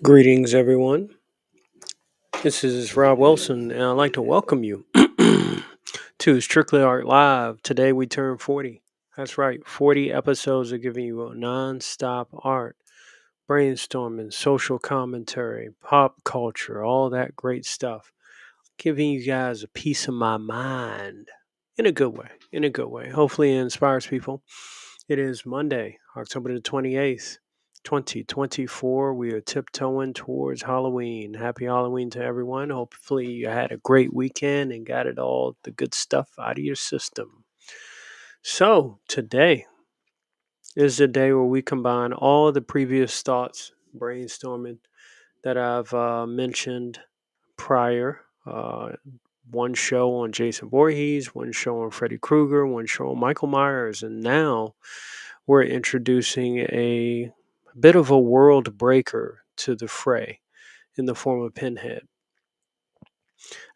Greetings, everyone. This is Rob Wilson, and I'd like to welcome you to Strictly Art Live. Today we turn 40. That's right, 40 episodes of giving you a non-stop art, brainstorming, social commentary, pop culture, all that great stuff. Giving you guys a piece of my mind in a good way. In a good way. Hopefully, it inspires people. It is Monday, October the 28th. 2024. We are tiptoeing towards Halloween. Happy Halloween to everyone. Hopefully, you had a great weekend and got it all the good stuff out of your system. So, today is the day where we combine all the previous thoughts, brainstorming that I've mentioned prior. One show on Jason Voorhees, one show on Freddy Krueger, one show on Michael Myers, and now we're introducing a bit of a world breaker to the fray in the form of Pinhead.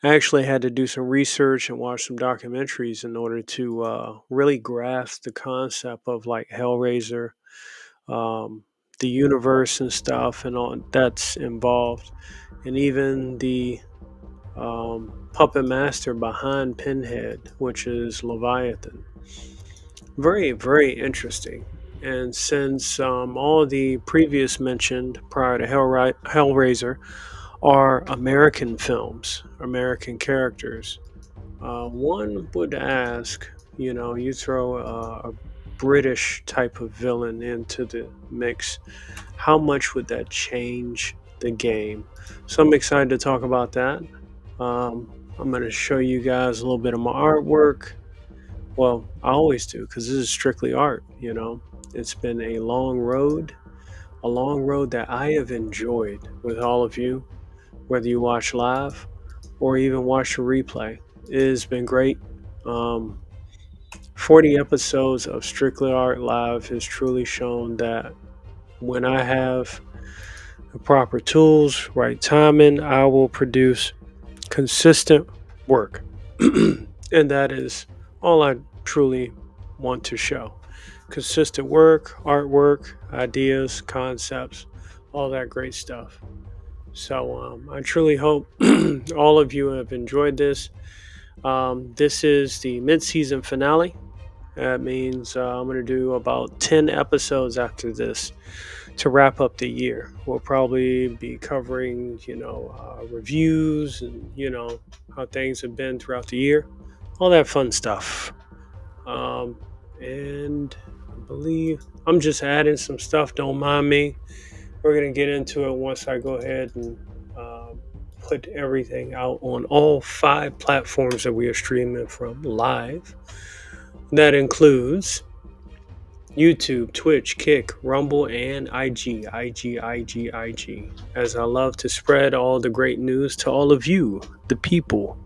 I actually had to do some research and watch some documentaries in order to really grasp the concept of like Hellraiser, um, the universe and stuff, and all that's involved, and even the puppet master behind Pinhead, which is Leviathan. Very, very interesting. And since all the previous mentioned prior to Hellraiser are American films, American characters, one would ask, you throw a British type of villain into the mix, how much would that change the game? So I'm excited to talk about that. I'm going to show you guys a little bit of my artwork. Well, I always do because this is strictly art. It's been a long road that I have enjoyed with all of you, whether you watch live or even watch the replay. It has been great. Um, 40 episodes of Strictly Art Live has truly shown that when I have the proper tools, right timing, I will produce consistent work. And that is all I truly want to show. Consistent work, artwork, ideas, concepts, all that great stuff. So I truly hope all of you have enjoyed this. This is the mid-season finale. That means I'm going to do about 10 episodes after this to wrap up the year. We'll probably be covering, reviews and, how things have been throughout the year. All that fun stuff. And I believe I'm just adding some stuff. Don't mind me. We're going to get into it once I go ahead and put everything out on all 5 platforms that we are streaming from live. That includes YouTube, Twitch, Kick, Rumble, and IG. As I love to spread all the great news to all of you, the people.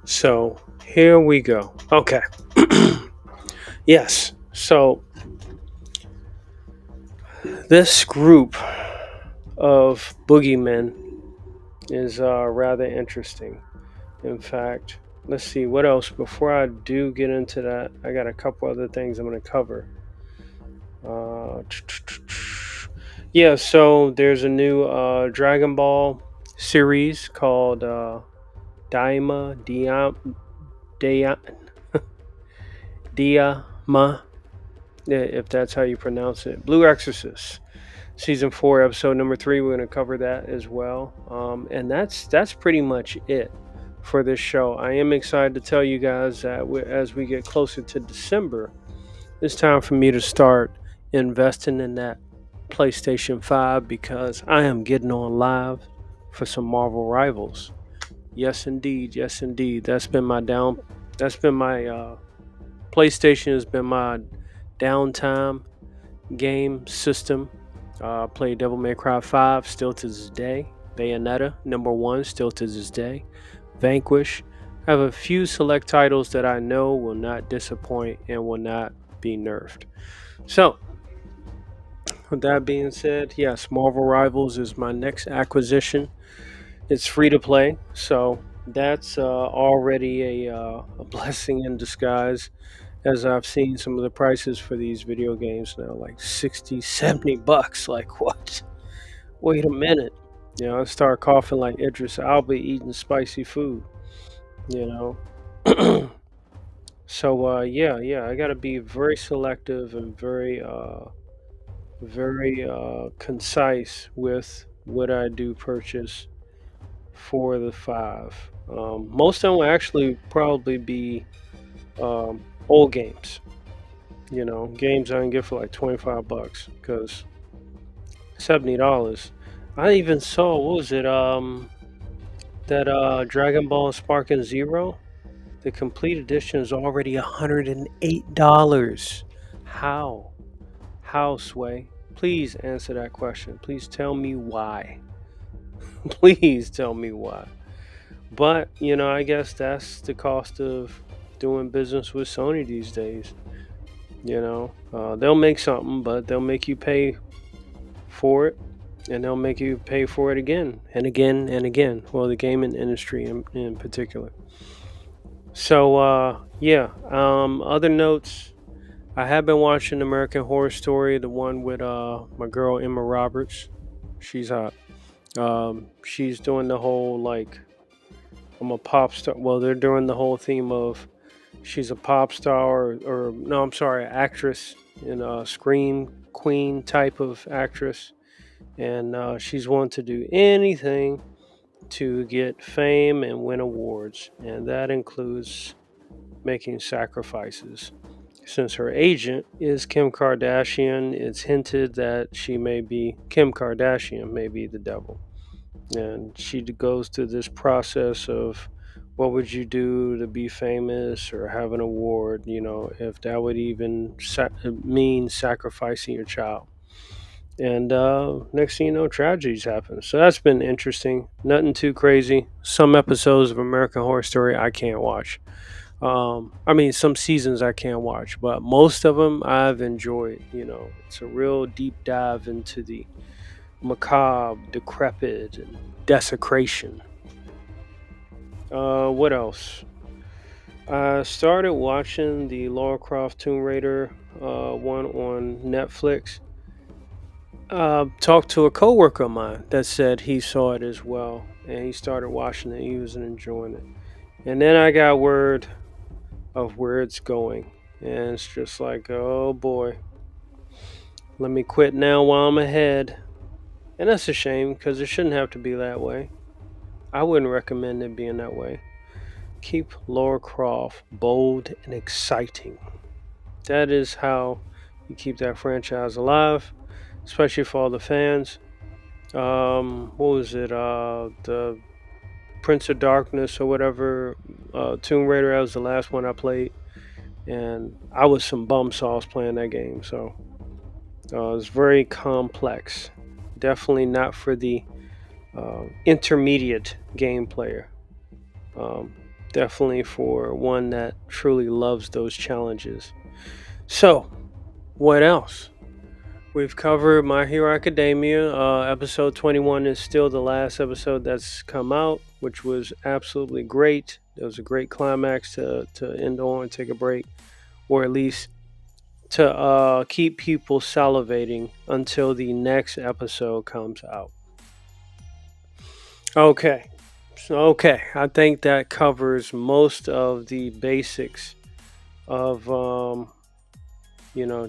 So here we go. Okay. Yes. So this group of boogeymen is rather interesting. In fact, let's see what else. Before I do get into that, I got a couple other things I'm going to cover. Yeah, so there's a new Dragon Ball series called Daima, Diama, if that's how you pronounce it. Blue Exorcist, season 4, episode number 3. We're going to cover that as well, and that's pretty much it for this show. I am excited to tell you guys that as we get closer to December, it's time for me to start investing in that PlayStation 5 because I am getting on live for some Marvel Rivals. Yes, indeed. Yes, indeed. That's been my PlayStation has been my downtime game system. Played Devil May Cry 5 still to this day. Bayonetta number 1 still to this day. Vanquish. I have a few select titles that I know will not disappoint and will not be nerfed. So, with that being said, yes, Marvel Rivals is my next acquisition. It's free to play, so that's already a blessing in disguise, as I've seen some of the prices for these video games now, like 60, $70. Like, what? Wait a minute. I start coughing like Idris Elba eating spicy food. You know. So yeah, I gotta be very selective and very concise with what I do purchase for the five. Most of them will actually probably be old games. Games I can get for like $25 because $70. I even saw, what was it? That Dragon Ball Sparking Zero. The complete edition is already $108. How? How, Sway? Please answer that question. Please tell me why. Please tell me why. But, I guess that's the cost of doing business with Sony these days. They'll make something, but they'll make you pay for it, and they'll make you pay for it again and again and again. Well, the gaming industry in particular. So, yeah. Other notes. I have been watching American Horror Story, the one with my girl Emma Roberts. She's hot. She's doing the whole like I'm a pop star. Well, they're doing the whole theme of she's a pop star or no, I'm sorry, actress and a scream queen type of actress, and she's willing to do anything to get fame and win awards, and that includes making sacrifices. Since her agent is Kim Kardashian, it's hinted that Kim Kardashian may be the devil. And she goes through this process of what would you do to be famous or have an award, if that would even mean sacrificing your child. And next thing you know, tragedies happen. So that's been interesting. Nothing too crazy. Some episodes of American Horror Story I can't watch. I mean, some seasons I can't watch, but most of them I've enjoyed. It's a real deep dive into the macabre, decrepit, and desecration. What else? I started watching the Lara Croft Tomb Raider one on Netflix. Talked to a coworker of mine that said he saw it as well, and he started watching it. He was enjoying it, and then I got word of where it's going, and it's just like, oh boy, let me quit now while I'm ahead. And that's a shame because it shouldn't have to be that way. I wouldn't recommend it being that way. Keep Lara Croft bold and exciting. That is how you keep that franchise alive, especially for all the fans. What was it? The Prince of Darkness or whatever. Tomb Raider. That was the last one I played, and I was some bum sauce playing that game. So it's very complex. Definitely not for the intermediate game player. Definitely for one that truly loves those challenges. So, what else? We've covered My Hero Academia. Episode 21 is still the last episode that's come out, which was absolutely great. It was a great climax to end on and take a break, or at least to keep people salivating until the next episode comes out. Okay. Okay. I think that covers most of the basics of,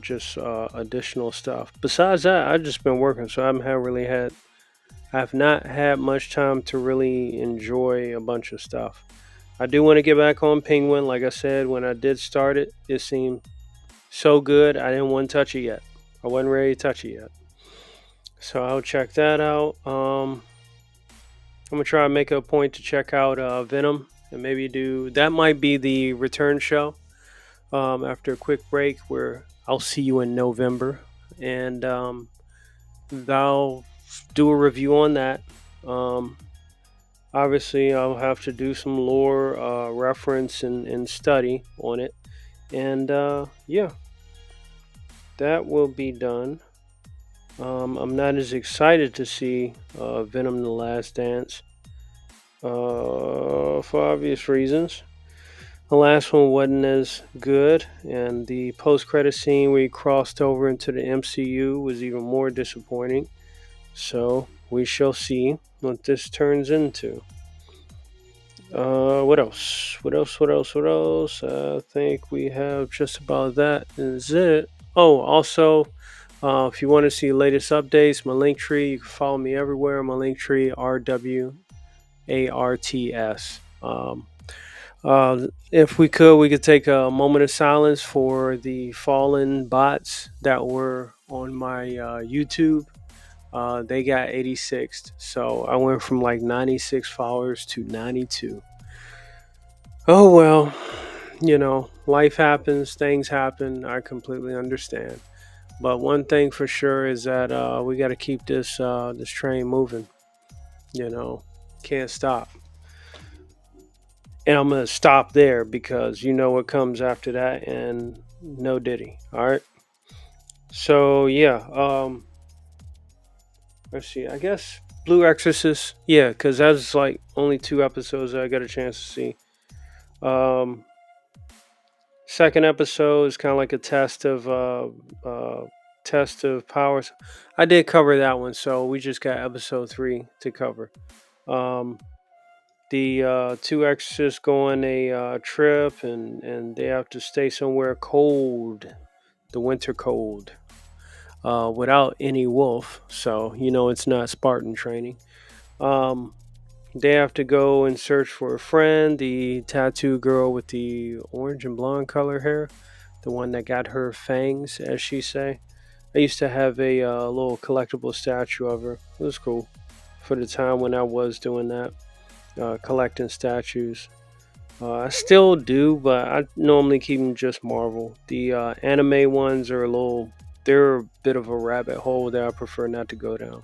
just additional stuff. Besides that, I've just been working, so I've not had much time to really enjoy a bunch of stuff. I do want to get back on Penguin. Like I said, when I did start it, it seemed so good. I didn't want to touch it yet. I wasn't ready to touch it yet. So I'll check that out. I'm gonna try and make a point to check out Venom and maybe do that. Might be the return show after a quick break where I'll see you in November, and I'll do a review on that. Obviously, I'll have to do some lore reference and study on it, and yeah, that will be done. I'm not as excited to see Venom: The Last Dance for obvious reasons. The last one wasn't as good, and the post-credit scene where he crossed over into the MCU was even more disappointing. So we shall see what this turns into. What else? What else? What else? What else? I think we have just about that. Is it? Oh, also, if you want to see latest updates, my link tree, you can follow me everywhere. My link tree, RWARTS. If we could take a moment of silence for the fallen bots that were on my YouTube. They got 86th, so I went from like 96 followers to 92. Oh well, life happens, things happen. I completely understand. But one thing for sure is that we got to keep this train moving. You know, can't stop. And I'm gonna stop there because you know what comes after that, and no diddy. All right. So yeah, let's see. I guess Blue Exorcist. Yeah, because that's like only 2 episodes that I got a chance to see. Um, Second episode is kind of like a test of powers. I did cover that one, so we just got episode 3 to cover. Um, the two exorcists go on a trip, and they have to stay somewhere cold, the winter cold, without any wolf. So it's not Spartan training. Um, they have to go and search for a friend, the tattoo girl with the orange and blonde color hair, the one that got her fangs, as she say. I used to have a little collectible statue of her. It was cool for the time when I was doing that, collecting statues. I still do, but I normally keep them just Marvel. The anime ones are they're a bit of a rabbit hole that I prefer not to go down.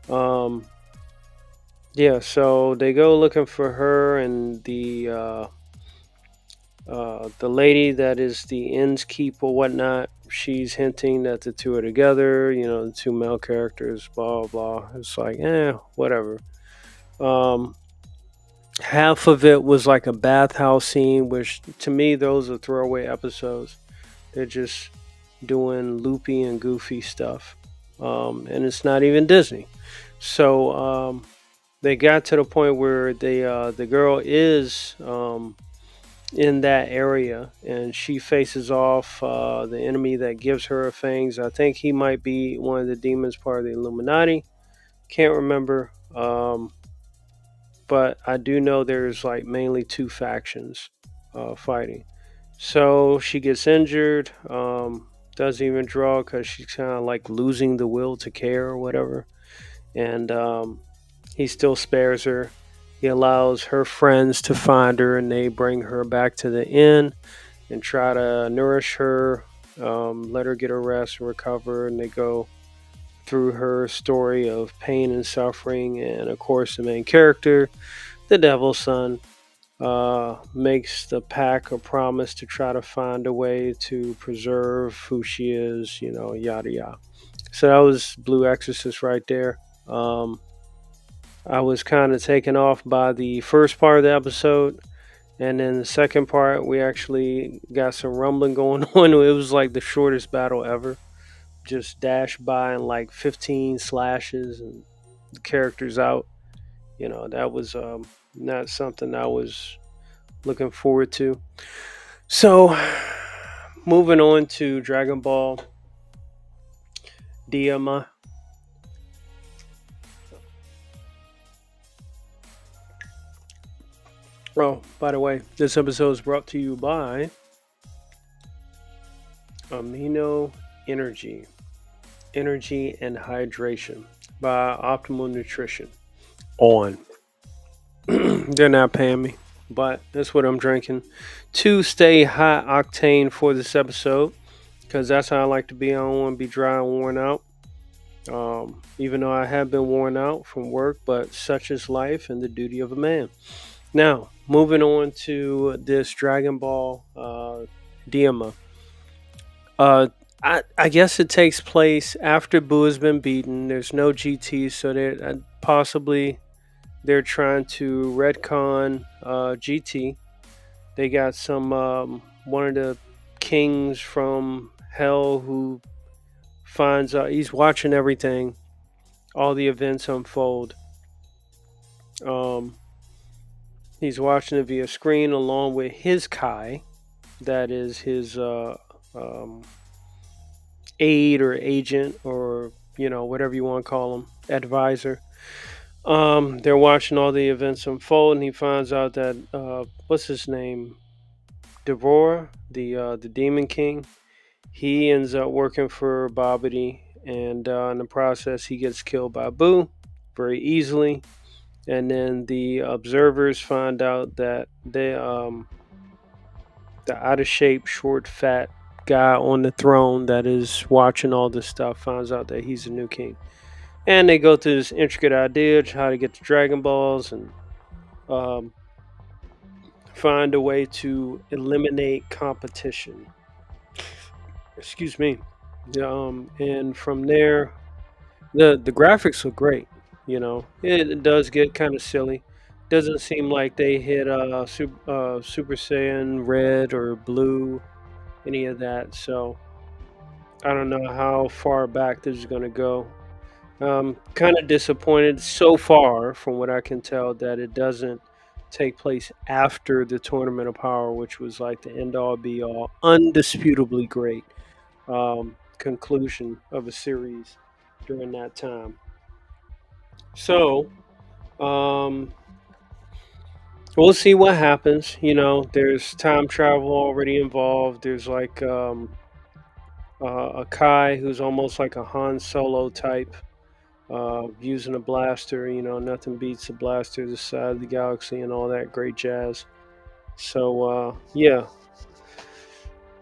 Um, yeah, so they go looking for her, and the lady that is the inn's keep or whatnot. She's hinting that the two are together. The two male characters. Blah blah. It's like, whatever. Um, Half of it was like a bathhouse scene, which to me those are throwaway episodes. They're just doing loopy and goofy stuff, and it's not even Disney. So they got to the point where the girl is in that area, and she faces off the enemy that gives her fangs. I think he might be one of the demons, part of the Illuminati. Can't remember, but I do know there's like mainly two factions fighting. So she gets injured. Doesn't even draw because she's kind of like losing the will to care or whatever, and he still spares her. He allows her friends to find her, and they bring her back to the inn and try to nourish her, let her get her rest and recover. And they go through her story of pain and suffering. And of course, the main character, the Devil's Son, makes the pack a promise to try to find a way to preserve who she is, yada yada. So that was Blue Exorcist right there. I was kind of taken off by the first part of the episode, and then the second part, we actually got some rumbling going on. It was like the shortest battle ever. Just dashed by in like 15 slashes and the characters out. That was not something I was looking forward to. So, moving on to Dragon Ball Daima. Oh, by the way, this episode is brought to you by Amino Energy and Hydration by Optimal Nutrition. They're not paying me, but that's what I'm drinking to stay high octane for this episode, because that's how I like to be. I don't want to be dry and worn out. Even though I have been worn out from work, but such is life and the duty of a man. Now, moving on to this Dragon Ball Daima. I guess it takes place after Buu has been beaten. There's no GT, so they're trying to retcon GT. They got some one of the kings from hell who finds out he's watching everything, all the events unfold. Um, he's watching it via screen along with his Kai, that is his um, aide or agent or whatever you want to call him, advisor. They're watching all the events unfold, and he finds out that what's his name, Devora, the Demon King. He ends up working for Bobbity, and in the process, he gets killed by Boo very easily. And then the observers find out that the out of shape, short, fat guy on the throne that is watching all this stuff finds out that he's the new king. And they go through this intricate idea of how to get the Dragon Balls and um, find a way to eliminate competition. Excuse me. And from there, the graphics look great. It does get kind of silly. Doesn't seem like they hit Super Saiyan Red or Blue, any of that. So I don't know how far back this is going to go. Kind of disappointed so far, from what I can tell, that it doesn't take place after the Tournament of Power, which was like the end all be all, undisputably great conclusion of a series during that time. So, um, we'll see what happens. There's time travel already involved. There's like a Kai who's almost like a Han Solo type, using a blaster. Nothing beats a blaster this side of the galaxy and all that great jazz. So, yeah,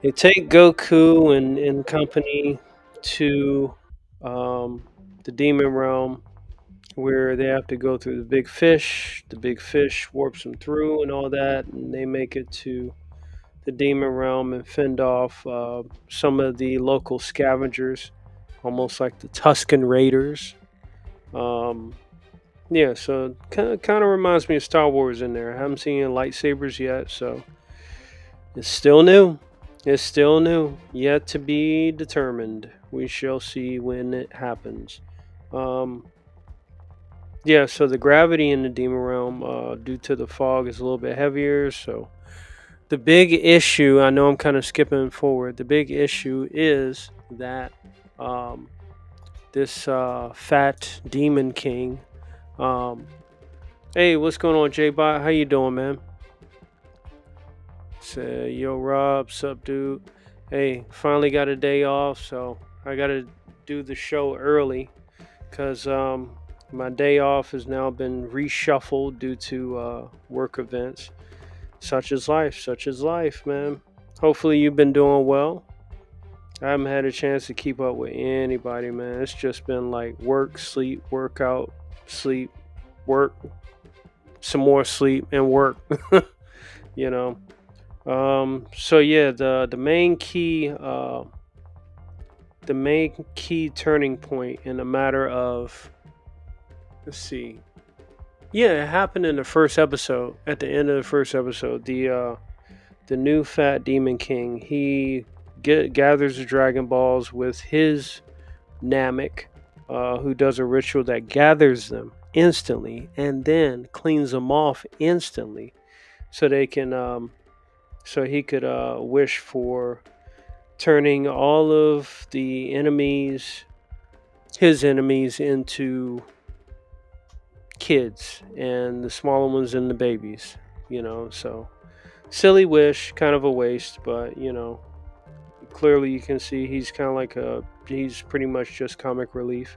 they take Goku and company to the Demon Realm, where they have to go through the big fish. The big fish warps them through and all that, and they make it to the Demon Realm and fend off some of the local scavengers, almost like the Tuscan Raiders. Um, yeah, so kind of reminds me of Star Wars in there. I haven't seen any lightsabers yet, so it's still new. It's still new, yet to be determined. We shall see when it happens. Um, yeah, so the gravity in the Demon Realm, due to the fog, is a little bit heavier. So the big issue, I know I'm kind of skipping forward. The big issue is that um, this fat Demon King. Um, hey, what's going on, J-Bot? How you doing, man? Say, yo, Rob, sup, dude? Hey, finally got a day off, so I got to do the show early because my day off has now been reshuffled due to work events. Such is life, man. Hopefully, you've been doing well. I haven't had a chance to keep up with anybody, man. It's just been like work, sleep, workout, sleep, work, some more sleep, and work. you know. So yeah, the main key turning point in a matter of, let's see, yeah, it happened in the first episode. At the end of the first episode, the new fat demon king, he gathers the Dragon Balls with his Namek, who does a ritual that gathers them instantly and then cleans them off instantly, so they can so he could wish for turning all of the enemies, his enemies, into kids, and the smaller ones and the babies. So silly wish, kind of a waste, but clearly you can see he's kind of like he's pretty much just comic relief.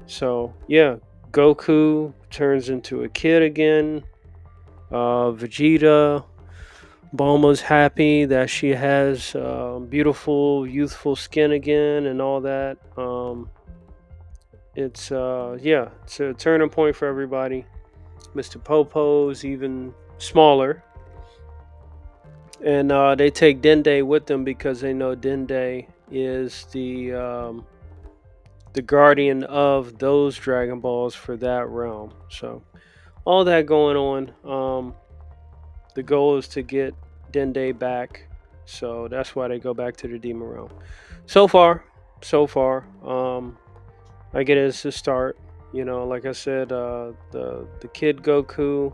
So yeah, Goku turns into a kid again. Vegeta, Bulma's happy that she has beautiful, youthful skin again and all that. It's a turning point for everybody. Mr. Popo's even smaller, and they take Dende with them because they know Dende is the guardian of those Dragon Balls for that realm. So all that going on. The goal is to get Dende back, so that's why they go back to the Demon Realm. So far, I get it as a start. Like I said, the kid Goku,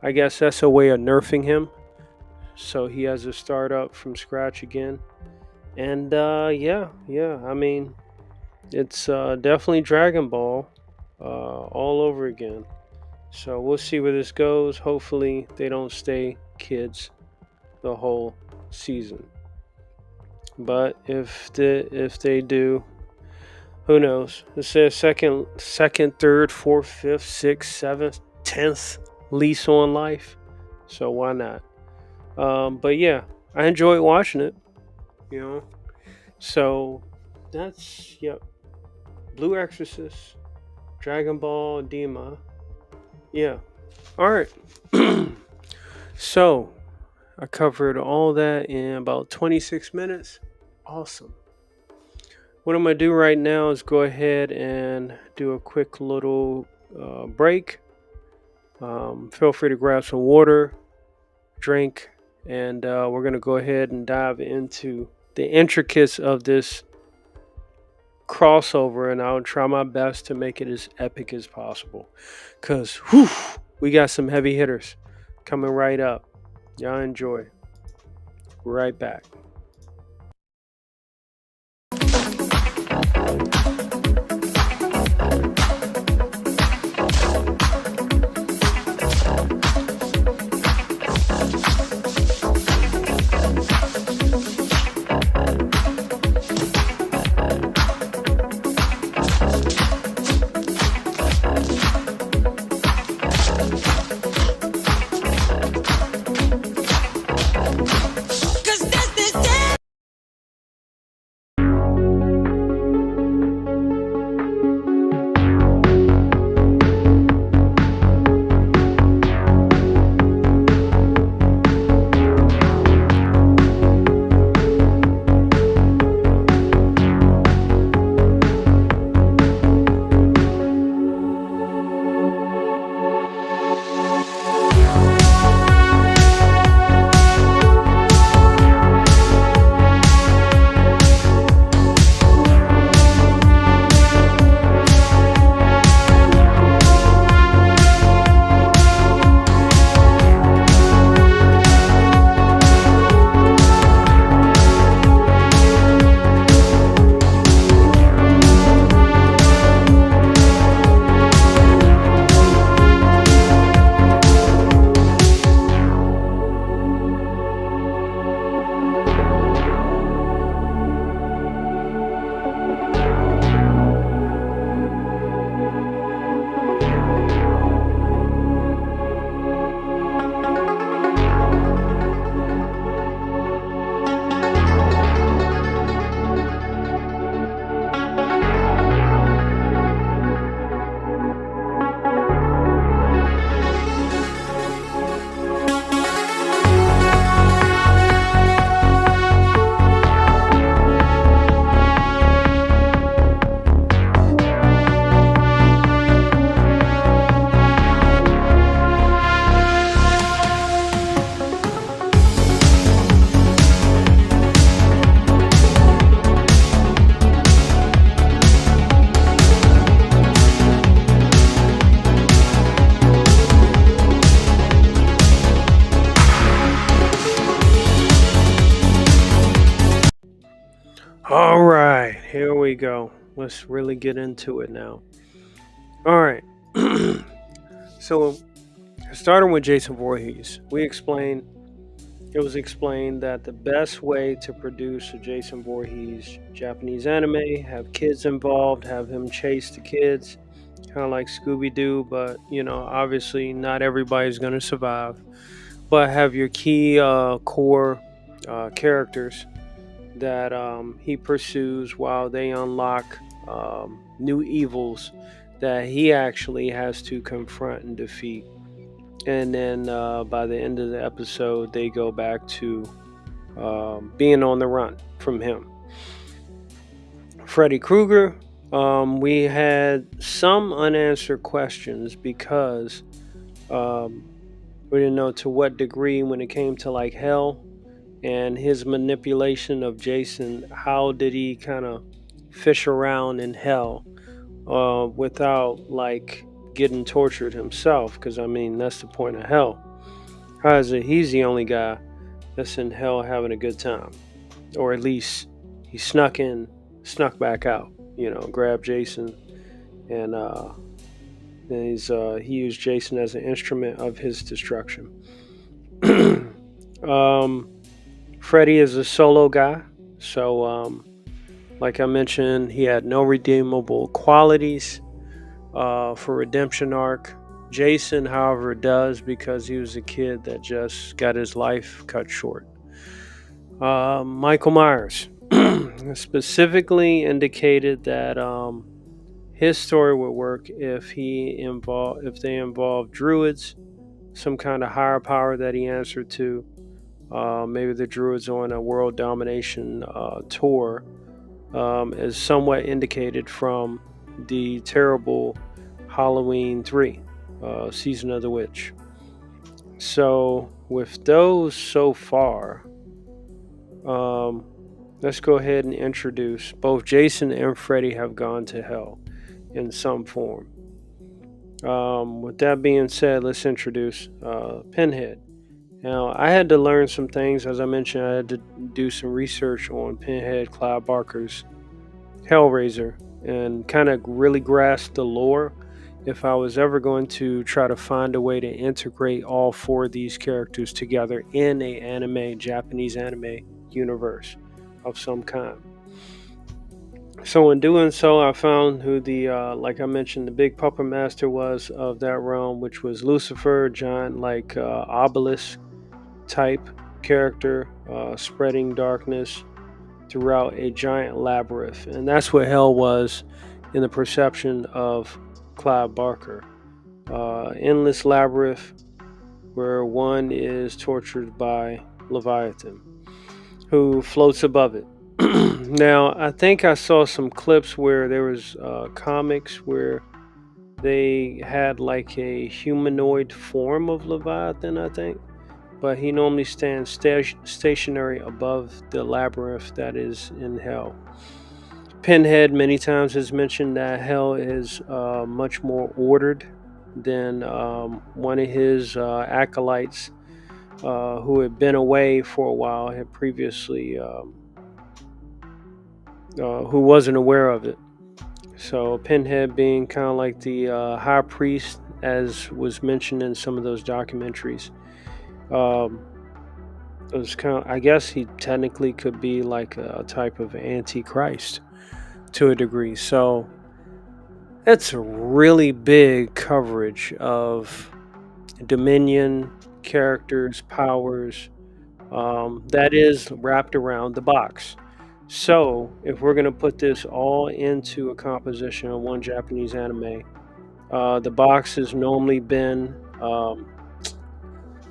I guess that's a way of nerfing him, so he has to start up from scratch again. And yeah, I mean, it's definitely Dragon Ball all over again. So we'll see where this goes. Hopefully, they don't stay kids the whole season. But if they do, who knows? It says second, third, fourth, fifth, sixth, seventh, 10th lease on life. So why not? But yeah, I enjoyed watching it. You know, so that's yep. Blue Exorcist, Dragon Ball Daima. Yeah. All right. So I covered all that in about 26 minutes. Awesome. What I'm going to do right now is go ahead and do a quick little break. Feel free to grab some water, drink, and we're going to go ahead and dive into the intricacies of this crossover, and I'll try my best to make it as epic as possible. Because, we got some heavy hitters coming right up. Y'all enjoy. Right back. All right, here we go. Let's really get into it now. All right. So, starting with Jason Voorhees, it was explained that the best way to produce a Jason Voorhees Japanese anime, have kids involved, have him chase the kids, kind of like Scooby Doo, but obviously not everybody's going to survive. But have your key core characters that he pursues while they unlock new evils that he actually has to confront and defeat. And then by the end of the episode, they go back to being on the run from him. Freddy Krueger, we had some unanswered questions because we didn't know to what degree when it came to like hell and his manipulation of Jason. How did he kind of fish around in hell without like getting tortured himself. Because I mean, that's the point of hell. How is it he's the only guy that's in hell having a good time, or at least he snuck back out. Grabbed Jason, and then he used Jason as an instrument of his destruction. um, Freddy is a solo guy, so like I mentioned, he had no redeemable qualities for redemption arc. Jason, however, does because he was a kid that just got his life cut short. Michael Myers specifically indicated that his story would work if they involved druids, some kind of higher power that he answered to. Maybe the druids on a world domination tour, is somewhat indicated from the terrible Halloween 3, Season of the Witch. So, with those so far, um, let's go ahead and introduce both Jason and Freddy have gone to hell in some form. With that being said, let's introduce Pinhead. Now, I had to learn some things. As I mentioned, I had to do some research on Pinhead Clive Barker's Hellraiser and kind of really grasp the lore if I was ever going to try to find a way to integrate all four of these characters together in a Japanese anime universe of some kind. So in doing so, I found who like I mentioned, the big puppet master was of that realm, which was Lucifer, giant like obelisk type character, spreading darkness throughout a giant labyrinth. And that's what hell was in the perception of Clive Barker. Endless labyrinth where one is tortured by Leviathan, who floats above it. Now, I think I saw some clips where there was comics where they had like a humanoid form of Leviathan, I think, but he normally stands stationary above the labyrinth that is in hell. Pinhead many times has mentioned that hell is much more ordered than one of his acolytes who had been away for a while had previously, who wasn't aware of it. So Pinhead being kind of like the high priest, as was mentioned in some of those documentaries. It was kind of, I guess he technically could be like a type of antichrist to a degree. So it's a really big coverage of dominion, characters, powers, that is wrapped around the box. So if we're going to put this all into a composition of one Japanese anime, the box has normally been,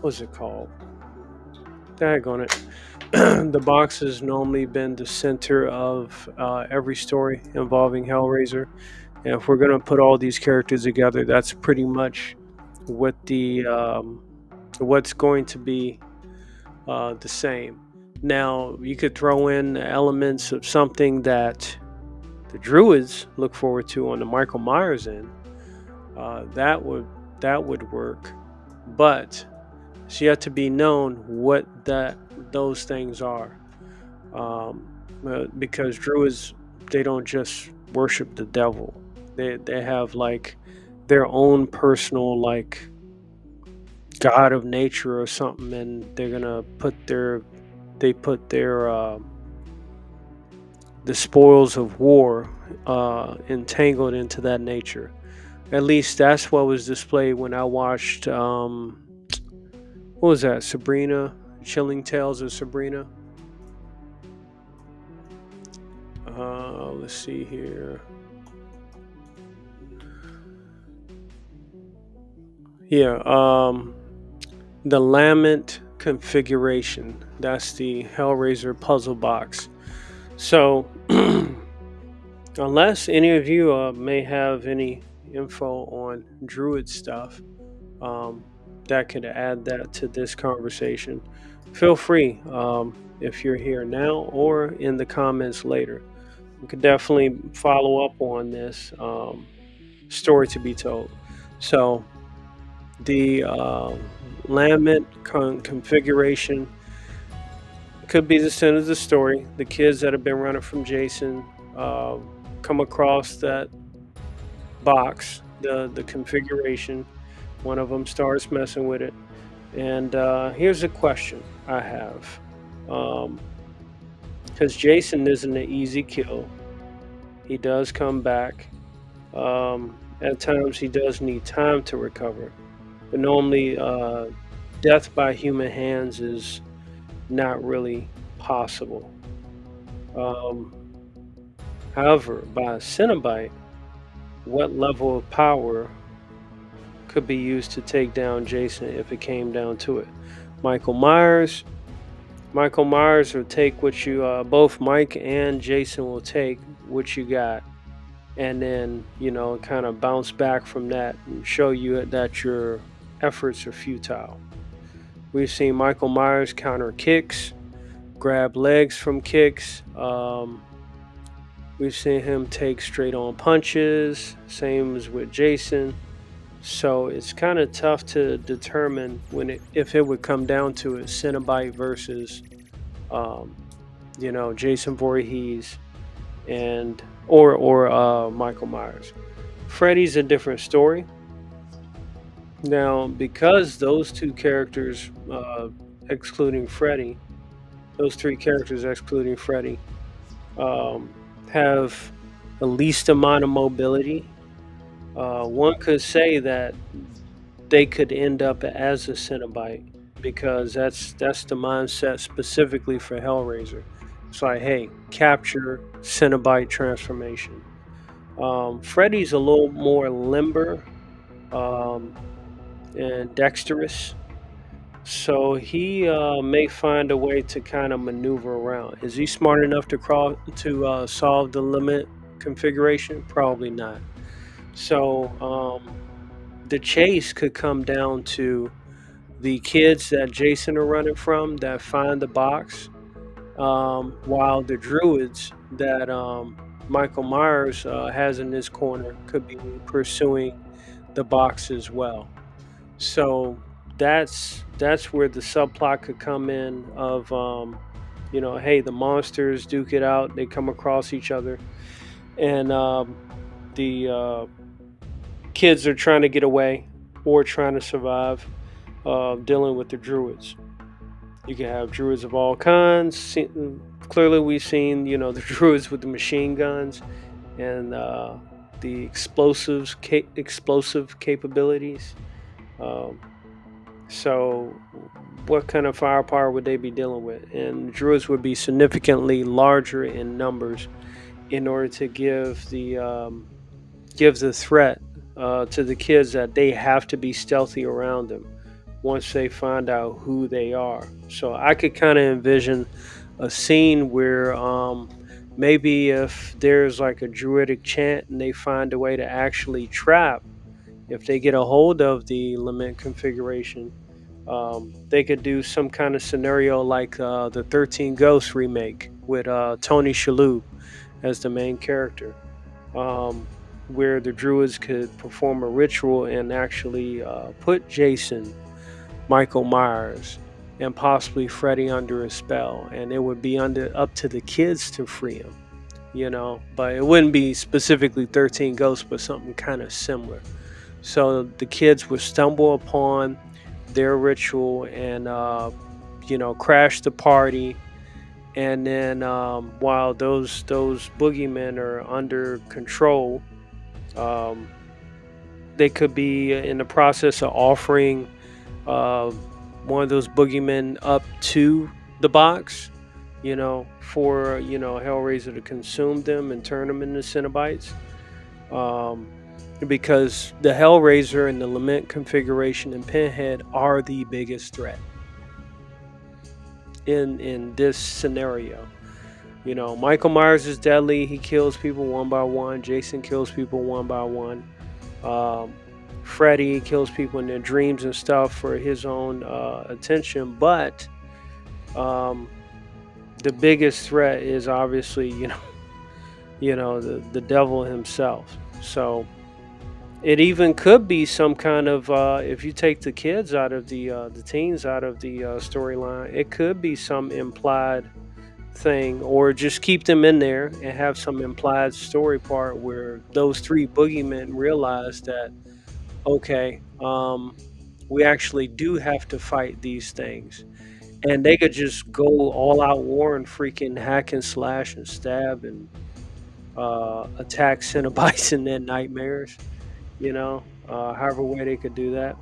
what's it called? Daggone it. The box has normally been the center of every story involving Hellraiser. And if we're going to put all these characters together, that's pretty much what what's going to be the same. Now, you could throw in elements of something that the Druids look forward to on the Michael Myers end. That would work, but it's yet to be known what those things are. Because Druids, they don't just worship the devil. They have like their own personal like god of nature or something, and they're gonna put their the spoils of war entangled into that nature. At least that's what was displayed when I watched what was that, Sabrina, Chilling Tales of Sabrina. Let's see here. Yeah, the Lament configuration. That's the Hellraiser puzzle box. So, unless any of you may have any info on Druid stuff that could add that to this conversation, feel free if you're here now or in the comments later. We could definitely follow up on this story to be told. So the lament configuration could be the center of the story. The kids that have been running from Jason uh, come across that box, the configuration. One of them starts messing with it. And here's a question I have. Because Jason isn't an easy kill. He does come back. At times, he does need time to recover. But normally, death by human hands is not really possible. Um, However, by a Cenobite, what level of power could be used to take down Jason if it came down to it? Michael Myers. Michael Myers will take what you, both Mike and Jason will take what you got, and then, kind of bounce back from that and show you that your efforts are futile. We've seen Michael Myers counter kicks, grab legs from kicks. We've seen him take straight on punches, same as with Jason. So it's kind of tough to determine if it would come down to it, Cenobite versus, um, Jason Voorhees and or Michael Myers. Freddy's a different story. Now, because those two characters, excluding Freddy, those three characters excluding Freddy, um, have the least amount of mobility. One could say that they could end up as a Cenobite because that's the mindset specifically for Hellraiser. It's like, hey, capture Cenobite transformation. Freddy's a little more limber um, and dexterous, so he may find a way to kind of maneuver around. Is he smart enough to solve the limit configuration? Probably not. So the chase could come down to the kids that Jason are running from that find the box, while the druids that Michael Myers has in his corner could be pursuing the box as well. So that's where the subplot could come in of hey, the monsters duke it out, they come across each other, and the kids are trying to get away or trying to survive, dealing with the druids. You can have druids of all kinds. Clearly, we've seen the druids with the machine guns and the explosive capabilities. Um, so, what kind of firepower would they be dealing with? And druids would be significantly larger in numbers in order to give the threat to the kids that they have to be stealthy around them once they find out who they are. So I could kind of envision a scene where maybe if there's like a druidic chant and they find a way to actually trap, if they get a hold of the lament configuration, they could do some kind of scenario like the 13 Ghosts remake with Tony Shalhoub as the main character, where the druids could perform a ritual and actually put Jason, Michael Myers, and possibly Freddy under a spell, and it would be up to the kids to free him. But it wouldn't be specifically 13 Ghosts, but something kind of similar. So the kids would stumble upon their ritual and crash the party, and then while those boogeymen are under control, um, they could be in the process of offering uh, one of those boogeymen up to the box, for Hellraiser to consume them and turn them into Cenobites. Um, because the Hellraiser and the Lament configuration and Pinhead are the biggest threat in this scenario. Michael Myers is deadly. He kills people one by one. Jason kills people one by one. Um, Freddy kills people in their dreams and stuff for his own attention. But the biggest threat is obviously, the devil himself. So it even could be some kind of if you take the kids out of the teens out of the storyline, it could be some implied thing, or just keep them in there and have some implied story part where those three boogeymen realize that okay, we actually do have to fight these things, and they could just go all out war and freaking hack and slash and stab and attack Cenobites in their nightmares. However way they could do that.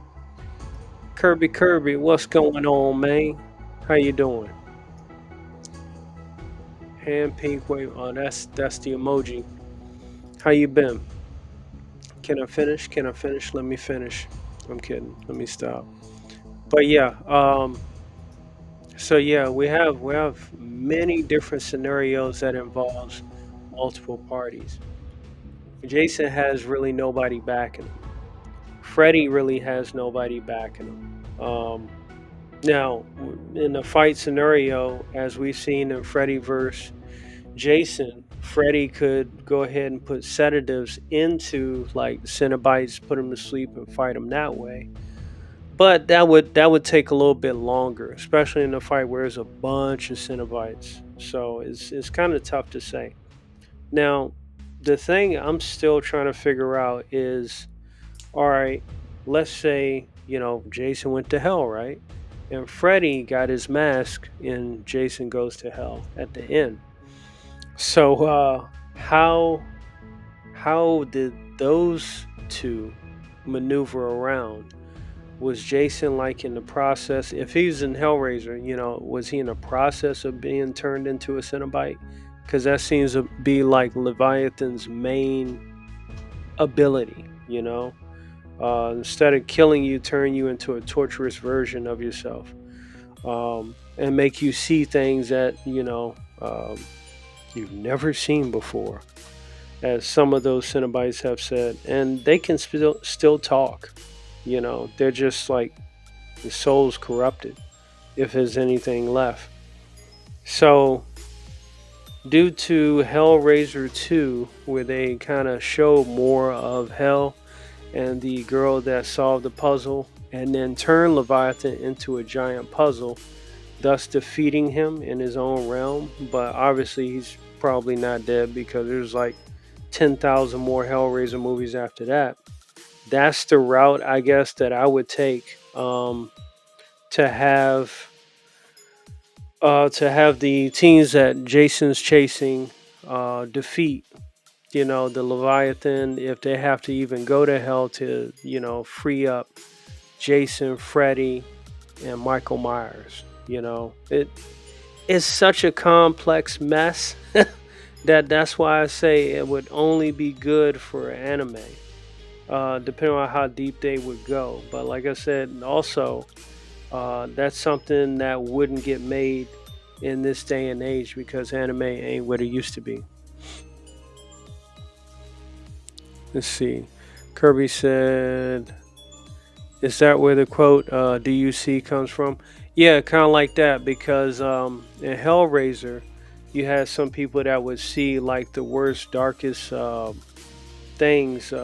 Kirby, what's going on, man? How you doing? Hand pink wave. Oh, that's the emoji. How you been? Can I finish? Can I finish? Let me finish. I'm kidding. Let me stop. But yeah, so yeah, we have many different scenarios that involves multiple parties. Jason has really nobody backing him. Freddy really has nobody backing him. Now, in the fight scenario, as we've seen in Freddy versus Jason, Freddy could go ahead and put sedatives into like Cenobites, put them to sleep, and fight them that way. But that would take a little bit longer, especially in a fight where there's a bunch of Cenobites. So it's kind of tough to say. Now, the thing I'm still trying to figure out is, all right, let's say Jason went to hell, right? And Freddy got his mask, and Jason goes to hell at the end. So how did those two maneuver around? Was Jason like in the process? If he's in Hellraiser, was he in the process of being turned into a Cenobite? Because that seems to be like Leviathan's main ability. Instead of killing you, turn you into a torturous version of yourself, and make you see things that you've never seen before, as some of those Cenobites have said, and they can still talk. They're just like the soul's corrupted, if there's anything left. So, due to Hellraiser 2, where they kind of show more of hell and the girl that solved the puzzle, and then turned Leviathan into a giant puzzle, thus defeating him in his own realm. But obviously, he's probably not dead because there's like 10,000 more Hellraiser movies after that. That's the route, I guess, that I would take, to have the teams that Jason's chasing defeat the Leviathan, if they have to even go to hell to free up Jason, Freddy, and Michael Myers. It is such a complex mess that's why I say it would only be good for anime, depending on how deep they would go. But like I said, also that's something that wouldn't get made in this day and age because anime ain't what it used to be. Let's see. Kirby said, "Is that where the quote "Do you see" comes from?" Yeah, kind of like that because in Hellraiser, you had some people that would see like the worst, darkest things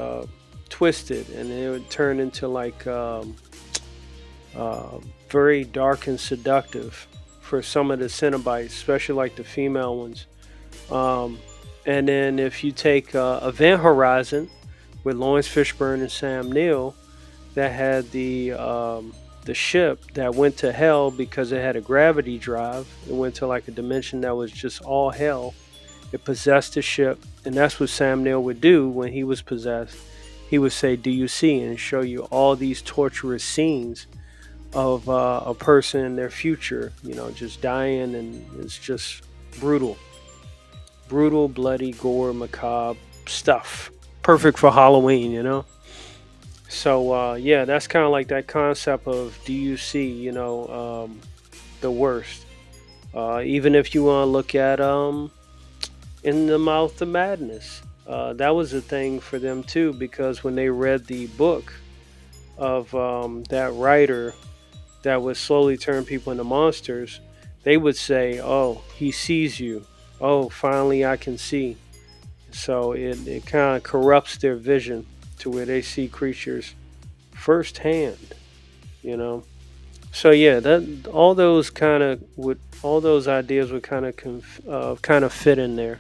twisted, and it would turn into like very dark and seductive for some of the Cenobites, especially like the female ones. And then if you take Event Horizon with Lawrence Fishburne and Sam Neill, that had the ship that went to hell because it had a gravity drive. It went to like a dimension that was just all hell. It possessed the ship, and that's what Sam Neill would do when he was possessed. He would say, "Do you see?" and show you all these torturous scenes of a person in their future, just dying, and it's just brutal. Brutal, bloody, gore, macabre stuff. Perfect for Halloween. So yeah, that's kind of like that concept of do you see, the worst. Even if you want to look at In the Mouth of Madness, that was a thing for them too because when they read the book of that writer that would slowly turn people into monsters, they would say, "Oh, he sees you. Oh, finally I can see." So it kind of corrupts their vision to where they see creatures firsthand, you know. So yeah, that all those ideas would kind of fit in there.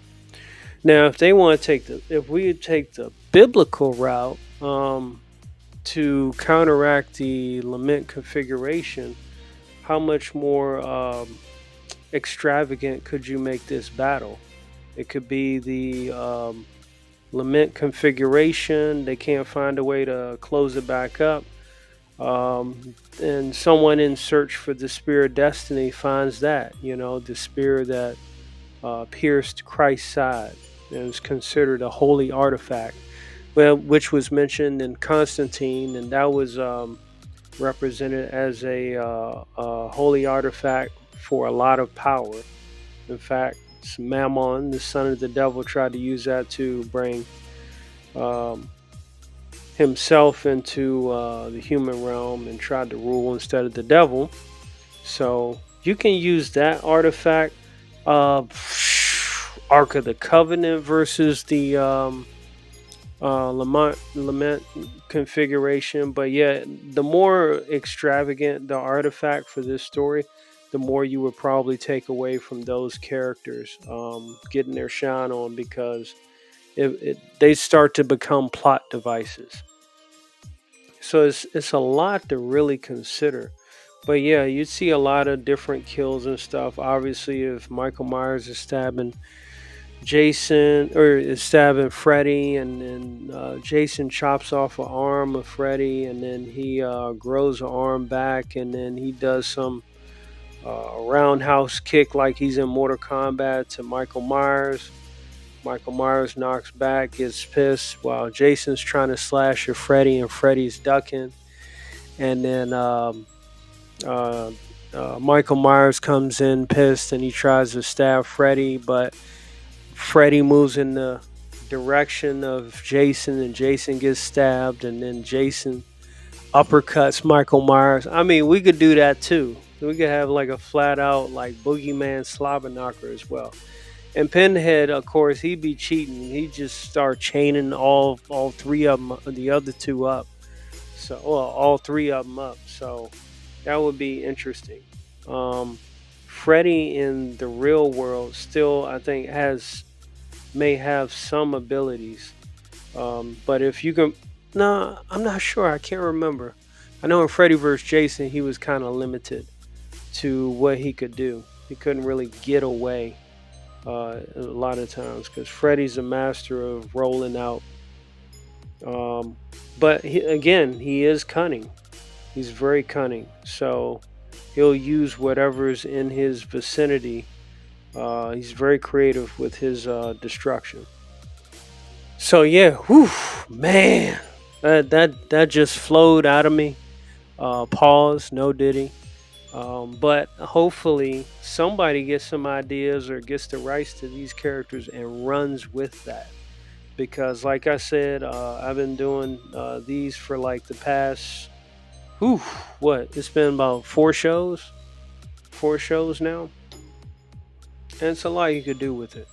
Now, if they want to take the if we take the biblical route to counteract the lament configuration, how much more extravagant could you make this battle? It could be the lament configuration. They can't find a way to close it back up. And someone in search for the spear of destiny finds that, the spear that pierced Christ's side and is considered a holy artifact, well, which was mentioned in Constantine, and that was represented as a holy artifact for a lot of power. In fact, Mammon, the son of the devil, tried to use that to bring um, himself into the human realm and tried to rule instead of the devil. So you can use that artifact. Uh, Ark of the Covenant versus the lament configuration. But yeah, the more extravagant the artifact for this story, the more you would probably take away from those characters getting their shine on, because they start to become plot devices. So it's a lot to really consider. But yeah, you'd see a lot of different kills and stuff. Obviously, if Michael Myers is stabbing Jason or is stabbing Freddy, and then Jason chops off an arm of Freddy, and then he grows an arm back, and then he does some roundhouse kick like he's in Mortal Kombat to Michael Myers. Michael Myers knocks back, gets pissed while Jason's trying to slash at Freddy, and Freddy's ducking. And then uh, Michael Myers comes in pissed and he tries to stab Freddy, but Freddy moves in the direction of Jason, and Jason gets stabbed, and then Jason uppercuts Michael Myers. I mean, we could do that too. We could have like a flat out like boogeyman slobber knocker as well. And Pinhead, of course, he'd be cheating. He just start chaining all three of them, the other two up. So, well, all three of them up. So that would be interesting. Um, Freddy in the real world still, I think, may have some abilities. But if you can, no, I'm not sure. I can't remember. I know in Freddy vs. Jason, he was kind of limited to what he could do. He couldn't really get away a lot of times because Freddy's a master of rolling out. Um, but again, he is cunning. He's very cunning. So he'll use whatever's in his vicinity. He's very creative with his destruction. So yeah, whew, man, that just flowed out of me. Pause, no diddy. But hopefully somebody gets some ideas or gets the rights to these characters and runs with that. Because like I said, I've been doing these for like the past, whew, what? It's been about four shows now. And it's a lot you could do with it,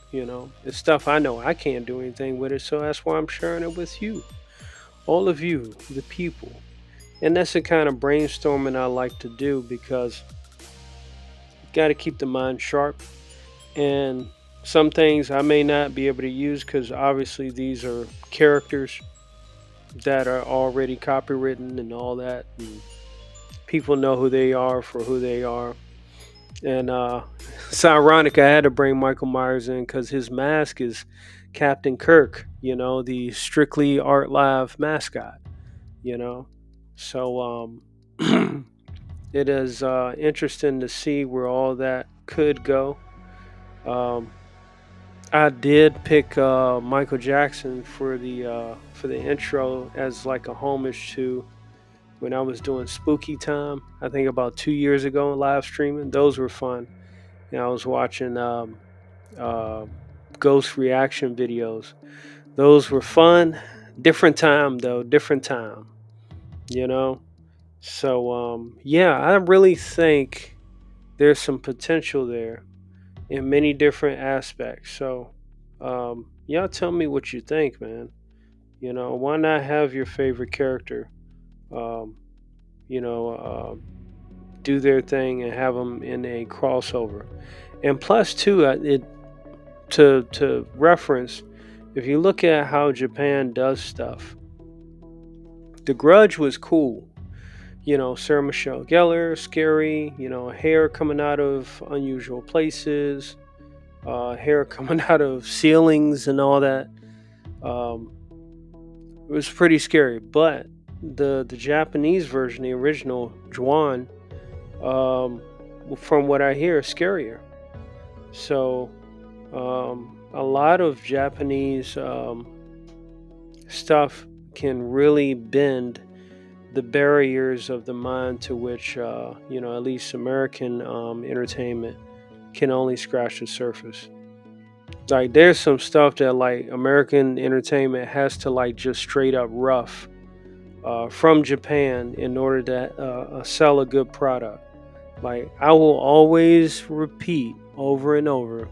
It's stuff I know I can't do anything with it, so that's why I'm sharing it with you. All of you, the people. And that's the kind of brainstorming I like to do, because you got to keep the mind sharp. And some things I may not be able to use because obviously these are characters that are already copywritten and all that. And people know who they are for who they are. And it's ironic I had to bring Michael Myers in because his mask is Captain Kirk, the Strictly Art Live mascot, you know. So it is interesting to see where all that could go. Um, I did pick Michael Jackson for the intro as like a homage to when I was doing Spooky Time. I think about 2 years ago, live streaming. Those were fun. I was watching uh, ghost reaction videos. Those were fun. Different time though. Different time. You know. So yeah, I really think there's some potential there in many different aspects. So y'all tell me what you think, man. Why not have your favorite character, um, you know, do their thing and have them in a crossover? And plus, too, it to reference, if you look at how Japan does stuff, The Grudge was cool. Sarah Michelle Gellar, scary. Hair coming out of unusual places, hair coming out of ceilings and all that. Um, it was pretty scary, but the Japanese version, the original Juan, um, from what I hear, is scarier. So a lot of Japanese stuff can really bend the barriers of the mind to which at least American entertainment can only scratch the surface. Like there's some stuff that like American entertainment has to like just straight up rough from Japan in order to sell a good product. Like I will always repeat over and over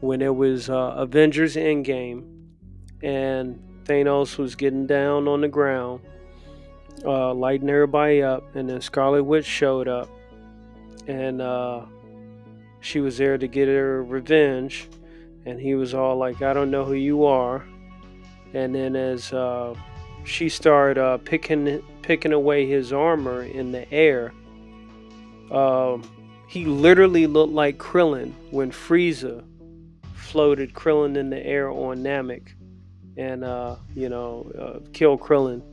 when it was Avengers Endgame and Thanos was getting down on the ground, lighting everybody up, and then Scarlet Witch showed up, and she was there to get her revenge, and he was all like, "I don't know who you are," and then as she started picking away his armor in the air, um, he literally looked like Krillin when Frieza floated Krillin in the air on Namek, and killed Krillin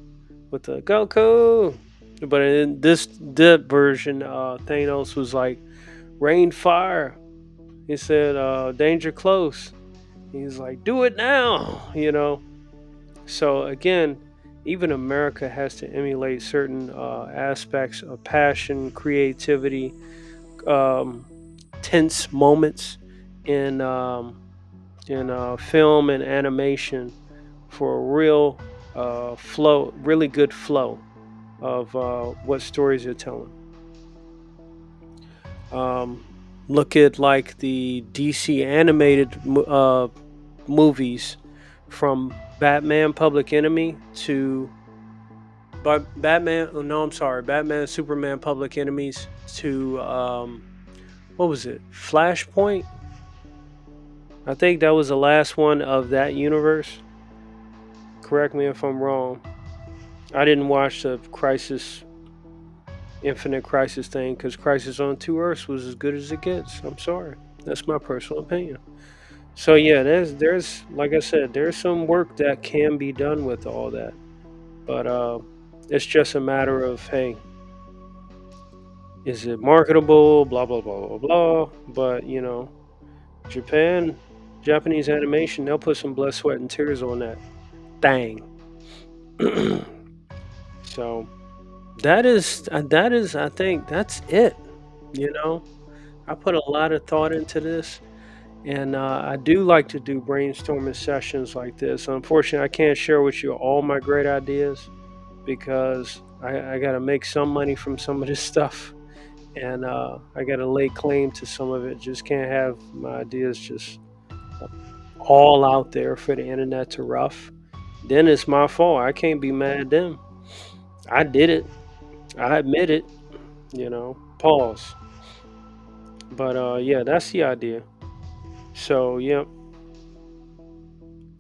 with the Goku. But in this dip version, Thanos was like, "Rain fire." He said, "Danger close." He's like, "Do it now." So again, even America has to emulate certain aspects of passion, creativity, um, tense moments in film and animation for a real flow, really good flow of what stories they're telling. Um, Look at like the DC animated movies, from Batman Public Enemy to Batman. Oh, no, I'm sorry, Batman Superman Public Enemies to what was it? Flashpoint. I think that was the last one of that universe. Correct me if I'm wrong. I didn't watch the Infinite Crisis thing because Crisis on Two Earths was as good as it gets. I'm sorry, that's my personal opinion. So yeah, there's like I said, there's some work that can be done with all that, but it's just a matter of, hey, is it marketable? Blah blah blah blah blah. But Japan, Japanese animation, they'll put some blood, sweat, and tears on that thing. So that is I think that's it. You know, I put a lot of thought into this, and I do like to do brainstorming sessions like this. Unfortunately, I can't share with you all my great ideas because I got to make some money from some of this stuff, and I got to lay claim to some of it. Just can't have my ideas just all out there for the internet to rough. Then it's my fault. I can't be mad at them. I did it. I admit it. Pause. But yeah, that's the idea. So yeah,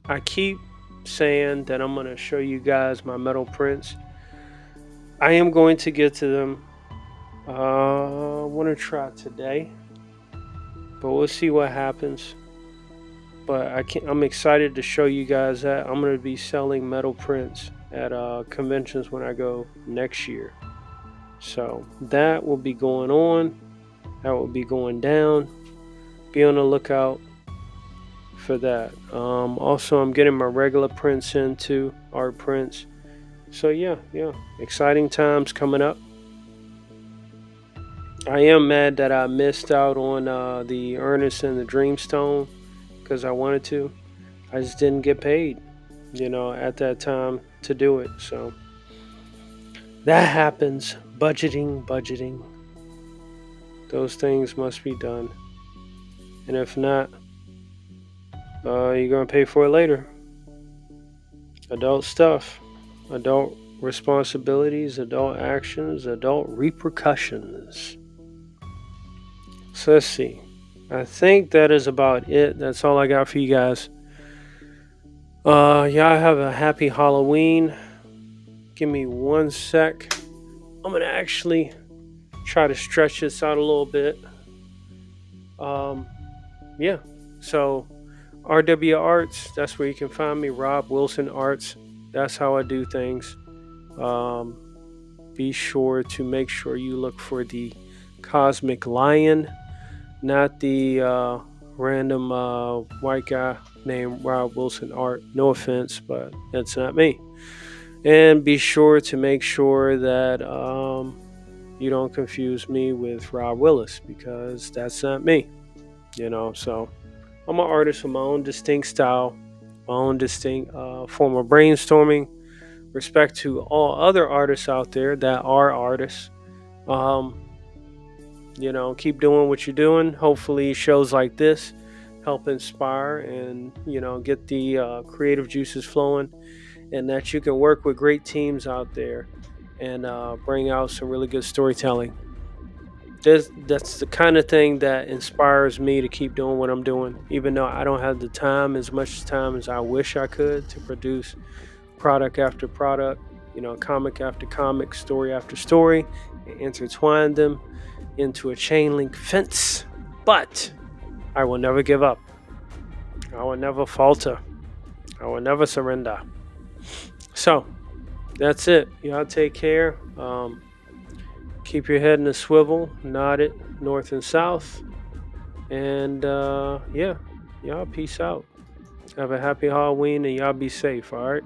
I keep saying that I'm gonna show you guys my metal prints. I am going to get to them. I want to try today, but we'll see what happens. But I'm excited to show you guys that I'm gonna be selling metal prints at conventions when I go next year. So that will be going on. That will be going down. Be on the lookout for that. Also, I'm getting my regular prints into art prints. So yeah, exciting times coming up. I am mad that I missed out on the Ernest and the Dreamstone because I wanted to. I just didn't get paid, at that time to do it. So that happens. Budgeting. Those things must be done. And if not, you're gonna pay for it later. Adult stuff, adult responsibilities, adult actions, adult repercussions. So let's see. I think that is about it. That's all I got for you guys. Y'all have a happy Halloween. Give me 1 sec. I'm gonna actually try to stretch this out a little bit. Yeah. So RWA Arts, that's where you can find me. Rob Wilson Arts. That's how I do things. Be sure to make sure you look for the Cosmic Lion, not the random white guy named Rob Wilson Art. No offense, but that's not me. And be sure to make sure that you don't confuse me with Rob Willis, because that's not me. So I'm an artist with my own distinct style, my own distinct form of brainstorming. Respect to all other artists out there that are artists. Keep doing what you're doing. Hopefully shows like this help inspire and get the creative juices flowing, and that you can work with great teams out there and bring out some really good storytelling. That's the kind of thing that inspires me to keep doing what I'm doing, even though I don't have the time, as much time as I wish I could, to produce product after product, comic after comic, story after story, and intertwine them into a chain link fence. But I will never give up. I will never falter. I will never surrender. So that's it. Y'all take care. Keep your head in a swivel, nod it north and south. And y'all peace out. Have a happy Halloween, and y'all be safe, all right?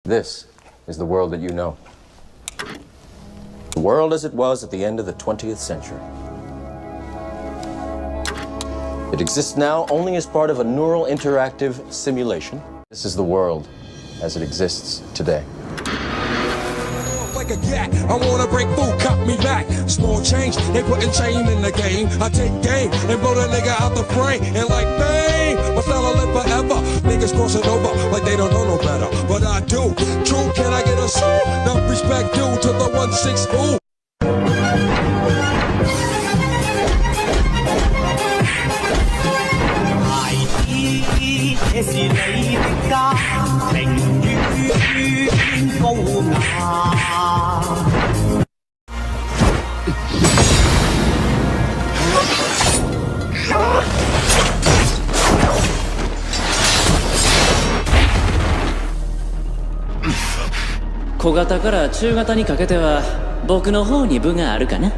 This is the world that you know. The world as it was at the end of the 20th century. It exists now only as part of a neural interactive simulation. This is the world as it exists today. Like a cat, I wanna break food, cut me back. Small change, they putting chain in the game. I take game and blow the nigga out the frame. And like bang, my fella live forever. Niggas crossing over like they don't know no better. But I do. True, can I get a soul? No respect due to the 1-6 ooh.小型から中型にかけては僕の方に分があるかな。